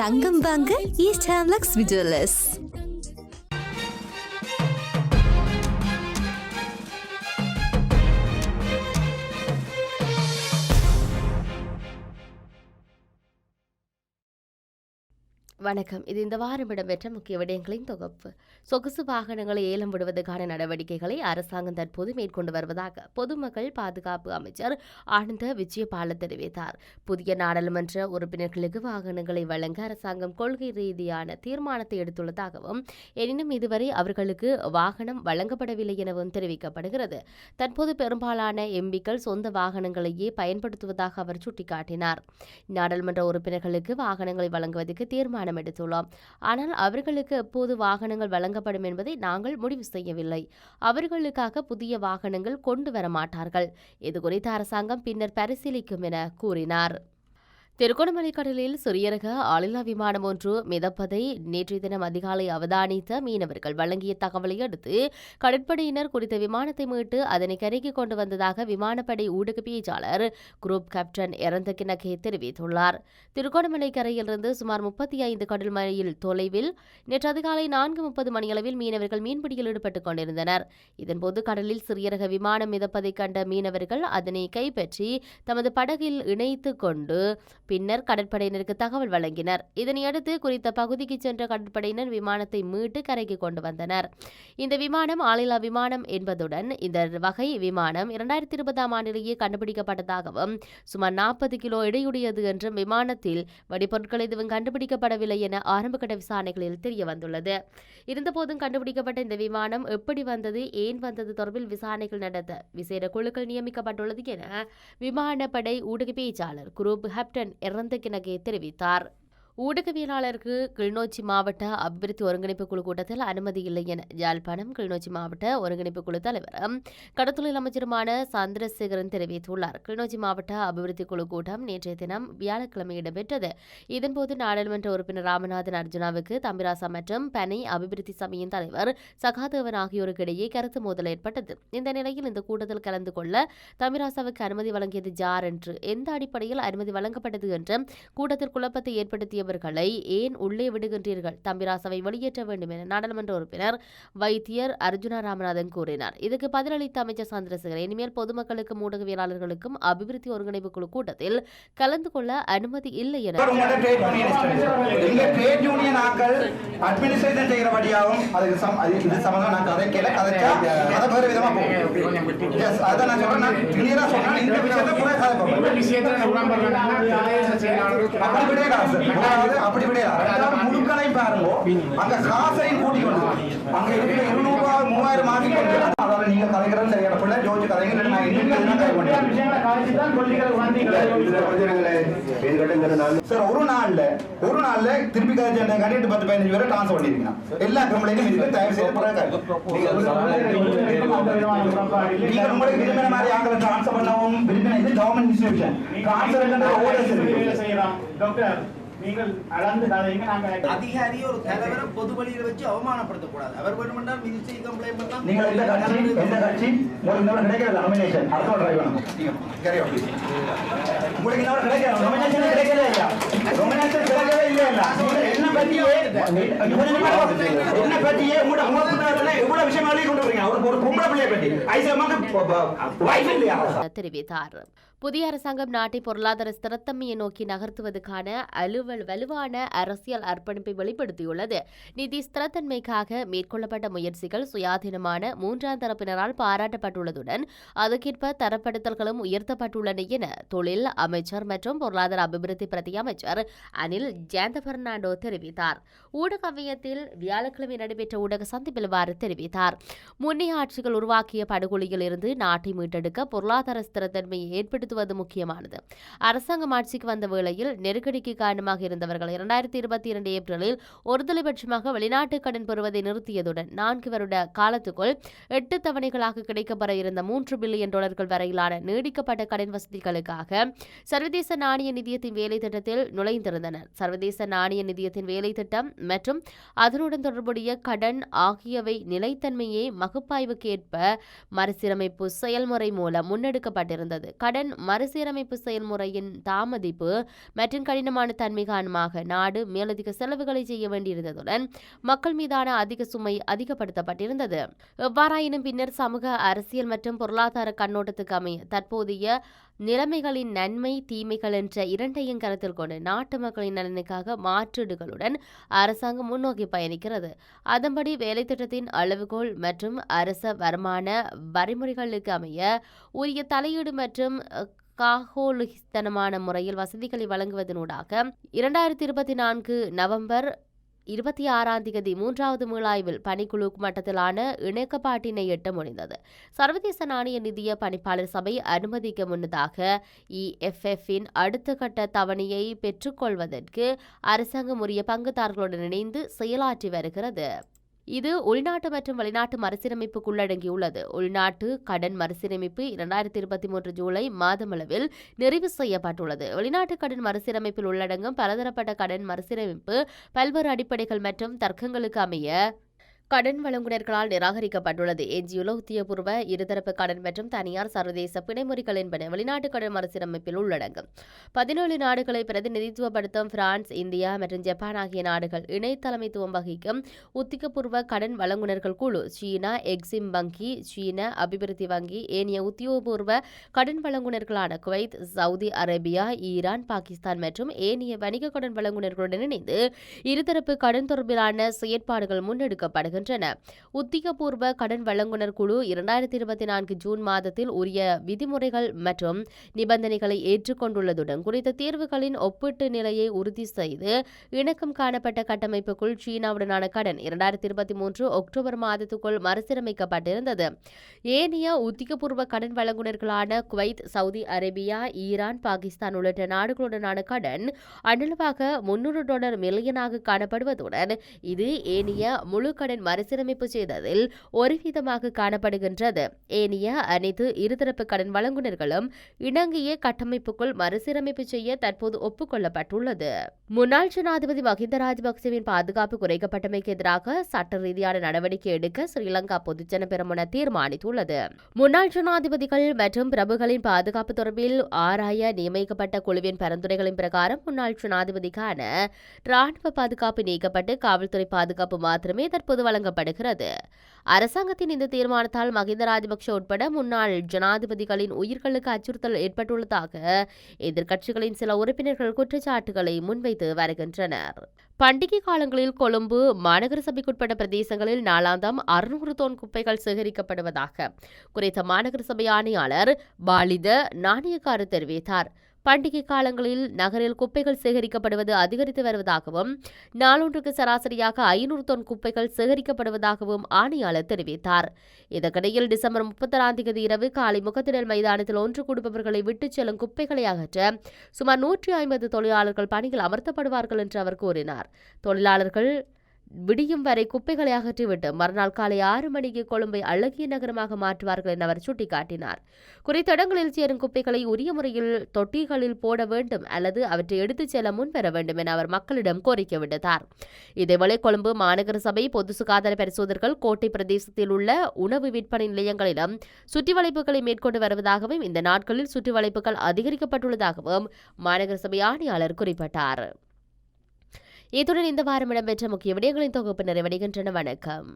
தங்கம் வாங்க ஈஸ்ட் ஹேம்லக்ஸ் விஜுவலர்ஸ். வணக்கம். இது இந்த வாரம் இடம்பெற்ற முக்கிய விடயங்களின் தொகுப்பு. சொகுசு வாகனங்களை ஏலம் விடுவதற்கான நடவடிக்கைகளை அரசாங்கம் தற்போது மேற்கொண்டு வருவதாக பொதுமக்கள் பாதுகாப்பு அமைச்சர் ஆனந்த விஜயபால தெரிவித்தார். புதிய நாடாளுமன்ற உறுப்பினர்களுக்கு வாகனங்களை வழங்க அரசாங்கம் கொள்கை ரீதியான தீர்மானத்தை எடுத்துள்ளதாகவும், எனினும் இதுவரை அவர்களுக்கு வாகனம் வழங்கப்படவில்லை எனவும் தெரிவிக்கப்படுகிறது. தற்போது பெரும்பாலான எம்பிக்கள் சொந்த வாகனங்களையே பயன்படுத்துவதாக அவர் சுட்டிக்காட்டினார். நாடாளுமன்ற உறுப்பினர்களுக்கு வாகனங்களை வழங்குவதற்கு தீர்மானம் எடுத்துள்ளோம். ஆனால் அவர்களுக்கு எப்போது வாகனங்கள் வழங்கப்படும் என்பதை நாங்கள் முடிவு செய்யவில்லை. அவர்களுக்காக புதிய வாகனங்கள் கொண்டு வர மாட்டார்கள். இதுகுறித்து அரசாங்கம் பின்னர் பரிசீலிக்கும் என கூறினார். திருகோணமலை கடலில் சிறிய ரக ஆளில்லா விமானம் ஒன்று மிதப்பதை நேற்றைய தினம் அதிகாலை அவதானித்த மீனவர்கள் வழங்கிய தகவலை அடுத்து கடற்படையினர் குறித்த விமானத்தை மீட்டு அதனை கரைக்கு கொண்டு வந்ததாக விமானப்படை ஊடக பேச்சாளர் குரூப் கேப்டன் எரந்தகினகே தெரிவித்துள்ளார். திருகோணமலை கரையிலிருந்து சுமார் 35 கடல் மைல் தொலைவில் நேற்று அதிகாலை 4:30 மணியளவில் மீனவர்கள் மீன்பிடியில் ஈடுபட்டுக் கொண்டிருந்தனர். இதன்போது கடலில் சிறிய ரக விமானம் மிதப்பதை கண்ட மீனவர்கள் அதனை கைப்பற்றி தமது படகில் இணைத்துக் கொண்டு பின்னர் கடற்படையினருக்கு தகவல் வழங்கினர். இதனையடுத்து குறித்த பகுதிக்கு சென்ற கடற்படையினர் விமானத்தை மீட்டு கரைக்கு கொண்டு வந்தனர். இந்த விமானம் ஆளில்லா விமானம் என்பதுடன் இந்த வகை விமானம் 2020ஆம் ஆண்டிலேயே கண்டுபிடிக்கப்பட்டதாகவும் சுமார் 40 கிலோ எடையுடையது என்றும் விமானத்தில் வெடிபொருட்கள் எதுவும் கண்டுபிடிக்கப்படவில்லை என ஆரம்பகட்ட விசாரணைகளில் தெரியவந்துள்ளது. இருந்தபோதும் கண்டுபிடிக்கப்பட்ட இந்த விமானம் எப்படி வந்தது, ஏன் வந்தது தொடர்பில் விசாரணைகள் நடத்த விசேட குழுக்கள் நியமிக்கப்பட்டுள்ளது என விமானப்படை ஊடக பேச்சாளர் குரூப் கேப்டன் எரந்தகினகே தெரிவித்தார். ஊடகவியலாளருக்கு கிளிநொச்சி மாவட்ட அபிவிருத்தி ஒருங்கிணைப்பு குழு கூட்டத்தில் அனுமதி இல்லை என யாழ்ப்பாணம் கிளிநொச்சி மாவட்ட ஒருங்கிணைப்பு குழு தலைவரும் கடத்தொழில் அமைச்சருமான சந்திரசேகரன் தெரிவித்துள்ளார். கிளிநொச்சி மாவட்ட அபிவிருத்தி குழு கூட்டம் நேற்றைய தினம் வியாழக்கிழமை இடம்பெற்றது. இதன்போது நாடாளுமன்ற உறுப்பினர் ராமநாதன் அர்ஜுனாவுக்கு தம்பிராசா மற்றும் பனை அபிவிருத்தி சபையின் தலைவர் சகாதேவன் ஆகியோருக்கு இடையே கருத்து மோதல் ஏற்பட்டது. இந்த நிலையில் இந்த கூட்டத்தில் கலந்து கொள்ள தம்பிராசாவுக்கு அனுமதி வழங்கியது யார் என்று, எந்த அடிப்படையில் அனுமதி வழங்கப்பட்டது என்று கூட்டத்தில் குழப்பத்தை ஏற்படுத்திய வர்களை ஏன் உள்ளே விடுகின்றீர்கள், தம்பிராசாவை வெளியேற்ற வேண்டும் என நாடாளுமன்ற உறுப்பினர் வைத்தியர் அர்ஜுனா ராமநாதன் கூறினார். இதுக்கு பதிலளித்த அமைச்சர் சந்திரசேகரன் இனிமேல் பொதுமக்களுக்கும் ஊடகவியலாளர்களுக்கும் அபிவிருத்தி ஒருங்கிணைப்பு குழு கூட்டத்தில் கலந்து கொள்ள அனுமதி இல்லை என அப்படி முழுக்களை பாருங்க. அங்க காசையும் கூட்டி கொண்டு அங்க இருக்கிற 200,000 மாற்றி கொண்டு அதாவது நீங்க கலைஞர்கள் சரியான பிள்ளை ஜோதி கலைஞர்கள் சார் ஒரு நாள்ல திருப்பி கதைச்ச கண்டிட்டு 10-15 பேரை டிரான்ஸ்ஃபர் பண்ணிருக்கீங்க. எல்லா கம்பளையும் இதுக்கு தயவு செய்து நீங்க உங்களுக்கு விரும்பின மாதிரி ஆங்களை டிரான்ஸ்ஃபர் பண்ணவும் விரும்பின இது கவர்மெண்ட் இன்ஸ்டிடியூஷன் டாக்டர் நீங்கள் அளந்து கதைங்க. நாங்கள் அதிகாரியை ஒரு தலைவரை பொது வழியில் வச்சு அவமானப்படுத்தக்கூடாது. அவர் வேண்டுமென்றால் மினிஸ்ட்ரி கம்ப்ளைண்ட் பண்ணலாம். நீங்கள் எந்த கட்சி உங்களுக்கு கிடைக்கிற நாமினேஷன் அடுத்த ட்ரை பண்ணணும். உங்களுக்கு இன்னொரு கிடைக்கிற நாமினேஷன் கிடைக்கவே இல்லையா? நாமினேஷன் கிடைக்கவே இல்லை. என்ன பற்றியே உங்களோட எவ்வளவு விஷயம் எழுதி கொண்டு வரீங்க? ஒரு பொம்பளை பிள்ளையை பற்றி தெரிவித்தார். புதிய அரசாங்கம் நாட்டை பொருளாதார ஸ்திரத்தன்மையை நோக்கி நகர்த்துவதற்கான வலுவான அரசியல் அர்ப்பணிப்பை வெளிப்படுத்தியுள்ளது. நிதி ஸ்திரத்தன்மைக்காக மேற்கொள்ளப்பட்ட முயற்சிகள் சுயாதீனமான 3ஆம் தரப்பினரால் பாராட்டப்பட்டுள்ளதுடன் அதற்கேற்ப தரப்படுத்தல்களும் உயர்த்தப்பட்டுள்ளன என தொழில் அமைச்சர் மற்றும் பொருளாதார அபிவிருத்தி பிரதி அமைச்சர் அனில் ஜெயந்த பெர்னாண்டோ தெரிவித்தார். ஊடகவியத்தில் வியாழக்கிழமை நடைபெற்ற ஊடக சந்திப்பில் இவ்வாறு தெரிவித்தார். முன்னைய ஆட்சிகள் உருவாக்கிய படுகொலியில் இருந்து நாட்டை மீட்டெடுக்க பொருளாதார ஸ்திரத்தன்மையை ஏற்படுத்துவது முக்கியமானது. அரசாங்கம் ஆட்சிக்கு வந்த வேளையில் நெருக்கடிக்கு காரணமாக இருந்தவர்கள் 2022 ஏப்ரலில் ஒருதலைபட்சமாக வெளிநாட்டு கடன் பெறுவதை நிறுத்தியதுடன் 4 வருட காலத்துக்குள் 8 தவணைகளாக கிடைக்கப்பெற இருந்த $3 பில்லியன் வரையிலான நீடிக்கப்பட்ட கடன் வசதிகளுக்காக சர்வதேச நாணய நிதியத்தின் வேலை திட்டத்தில் நுழைந்திருந்தனர். சர்வதேச நாணய நிதியத்தின் வேலை வேலை திட்டம் மற்றும் அதனுடன் தொடர்புடைய கடன் ஆகியவை நிலைத்தன்மையே மகுப்பாய்வுக்கு ஏற்ப மறுசீரமைப்பு செயல்முறை மூலம் முன்னெடுக்கப்பட்டிருந்தது. கடன் மறுசீரமைப்பு செயல்முறையின் தாமதிப்பு மற்றும் கடினமான தன்மை காரணமாக நாடு மேலதிக செலவுகளை செய்ய வேண்டியிருந்ததுடன் மக்கள் மீதான அதிக சுமை அதிகப்படுத்தப்பட்டிருந்தது. எவ்வாறாயினும் பின்னர் சமூக அரசியல் மற்றும் பொருளாதார கண்ணோட்டத்துக்கு அமைய தற்போதைய நிலைமைகளின் நன்மை தீமைகள் என்ற இரண்டையும் கருத்தில் கொண்டு நாட்டு மக்களின் நலனுக்காக மாற்றீடுகளுடன் அரசாங்கம் முன்னோக்கி பயணிக்கிறது. அதன்படி வேலை திட்டத்தின் அளவுகோல் மற்றும் அரச வருமான வரைமுறைகளுக்கு அமைய உரிய தலையீடு மற்றும் காகோலிஸ்தனமான முறையில் வசதிகளை வழங்குவதனூடாக 2024 நவம்பர் 26 மூன்றாவது மீளாய்வில் பணிக்குழு மட்டத்திலான இணக்கப்பாட்டினை எட்ட முடிந்தது. சர்வதேச நாணய நிதிய பணிப்பாளர் சபை அனுமதிக்க முன்னதாக EFF-இன் அடுத்த கட்ட தவணையை பெற்றுக்கொள்வதற்கு அரசாங்கம் உரிய பங்குதாரர்களுடன் இணைந்து செயலாற்றி வருகிறது. இது உள்நாட்டு மற்றும் வெளிநாட்டு மறுசீரமைப்புக்கு உள்ளடங்கியுள்ளது. உள்நாட்டு கடன் மறுசீரமைப்பு 2023 ஜூலை மாதமளவில் நிறைவு செய்யப்பட்டுள்ளது. வெளிநாட்டு கடன் மறுசீரமைப்பில் உள்ளடங்கும் பலதரப்பட்ட கடன் மறுசீரமைப்பு பல்வேறு அடிப்படைகள் மற்றும் தர்க்கங்களுக்கு அமைய கடன் வழங்குனர்களால் நிராகரிக்கப்பட்டுள்ளது. எஞ்சியுள்ள உத்தியோகபூர்வ இருதரப்பு கடன் மற்றும் தனியார் சர்வதேச பிணைமுறிகள் என்பன வெளிநாட்டு கடன் மறுசீரமைப்பில் உள்ளடங்கும். 17 நாடுகளை பிரதிநிதித்துவப்படுத்தும் பிரான்ஸ், இந்தியா மற்றும் ஜப்பான் ஆகிய நாடுகள் இணை தலைமைத்துவம் வகிக்கும் உத்தியோகபூர்வ கடன் வழங்குனர்கள் குழு, சீனா எக்ஸிம் வங்கி, சீன அபிவிருத்தி வங்கி, ஏனைய உத்தியோகபூர்வ கடன் வழங்குனர்களான Kuwait, Saudi Arabia, Iran, Pakistan மற்றும் ஏனைய வணிக கடன் வழங்குனர்களுடன் இணைந்து இருதரப்பு கடன் தொடர்பிலான செயற்பாடுகள் முன்னெடுக்கப்படுகின்றன. உத்தியோகபூர்வ கடன் வழங்குனர் குழு 2024 ஜூன் மாதத்தில் உரிய விதிமுறைகள் மற்றும் நிபந்தனைகளை ஏற்றுக்கொண்டுள்ளதுடன் குறித்த தீர்வுகளின் ஒப்பீட்டு நிலையை உறுதி செய்து இணக்கம் காணப்பட்ட கட்டமைப்புக்குள் சீனாவுடனான கடன் 2023 அக்டோபர் மாதத்துக்குள் மறுசீரமைக்கப்பட்டிருந்தது. ஏனைய உத்தியோகபூர்வ கடன் வழங்குனர்களான Kuwait, Saudi Arabia, Iran, Pakistan உள்ளிட்ட நாடுகளுடனான கடன் அன்னளவாக $300 மில்லியனாக காணப்படுவதுடன் இது ஏனைய முழு கடன் மறுசீரமைப்பு செய்ததில் ஒரு வீதமாக காணப்படுகின்றது. ஏனைய அனைத்து இருதரப்பு கடன் வழங்குனர்களும் இணங்கிய கட்டமைப்புக்குள் மறுசீரமைப்பு செய்ய தற்போது ஒப்புக்கொள்ளப்பட்டுள்ளது. முன்னாள் ஜனாதிபதி மஹிந்த ராஜபக்சவின் பாதுகாப்பு குறைக்கப்பட்டமைக்கு எதிராக சட்ட ரீதியான நடவடிக்கை எடுக்க ஸ்ரீலங்கா பொதுஜன பெரமுன தீர்மானித்துள்ளது. முன்னாள் ஜனாதிபதிகள் மற்றும் பிரபுகளின் பாதுகாப்பு தொடர்பில் ஆராய நியமிக்கப்பட்ட குழுவின் பரிந்துரைகளின் பிரகாரம் முன்னாள் ஜனாதிபதிக்கான ராணுவ பாதுகாப்பு நீக்கப்பட்டு காவல்துறை பாதுகாப்பு மாத்திரமே தற்போது வழங்கப்படுகிறது. அரசாங்கத்தின் இந்த தீர்மானத்தால் மஹிந்த ராஜபக்ஷ உட்பட முன்னாள் ஜனாதிபதிகளின் உயிர்களுக்கு அச்சுறுத்தல் ஏற்பட்டுள்ளதாக எதிர்க்கட்சிகளின் சில உறுப்பினர்கள் குற்றச்சாட்டுகளை முன்வைத்து வருகின்றனர். பண்டிகை காலங்களில் கொழும்பு மாநகர சபைக்குட்பட்ட பிரதேசங்களில் நாளாந்தம் 600 தொன் குப்பைகள் சேகரிக்கப்படுவதாக குறித்த மாநகர சபை ஆணையாளர் பாலித நாணயக்காரு தெரிவித்தார். பண்டிகை காலங்களில் நகரில் குப்பைகள் சேகரிக்கப்படுவது அதிகரித்து வருவதாகவும் நாளொன்றுக்கு சராசரியாக 500 தொன் குப்பைகள் சேகரிக்கப்படுவதாகவும் ஆணையாளர் தெரிவித்தார். இதற்கிடையில் டிசம்பர் 31 இரவு காலை முகத்திடல் மைதானத்தில் ஒன்று கூடுபவர்களை விட்டுச் செல்லும் குப்பைகளை அகற்ற சுமார் 150 தொழிலாளர்கள் பணியில் அமர்த்தப்படுவார்கள் என்று அவர் கூறினார். தொழிலாளர்கள் விடியும் வரை குப்பைகளை அகற்றிவிட்டு மறுநாள் காலை 6 மணிக்கு கொழும்பை அழகிய நகரமாக மாற்றுவார்கள் என அவர் சுட்டிக்காட்டினார். குறித்த இடங்களில் சேரும் குப்பைகளை உரிய முறையில் தொட்டிகளில் போட வேண்டும் அல்லது அவற்றை எடுத்துச் செல்ல முன்வர வேண்டும் என அவர் மக்களிடம் கோரிக்கை விடுத்தார். இதேவேளை கொழும்பு மாநகர சபை பொது சுகாதார பரிசோதகர்கள் கோட்டை பிரதேசத்தில் உள்ள உணவு விற்பனை நிலையங்களிலும் சுற்றிவளைப்புகளை மேற்கொண்டு வருவதாகவும் இந்த நாட்களில் சுற்றிவளைப்புகள் அதிகரிக்கப்பட்டுள்ளதாகவும் மாநகர சபை ஆணையாளர் குறிப்பிட்டார். இத்துடன் இந்த வாரம் இடம்பெற்ற முக்கிய விடயங்களின் தொகுப்பு நிறைவடைகின்றன. வணக்கம்.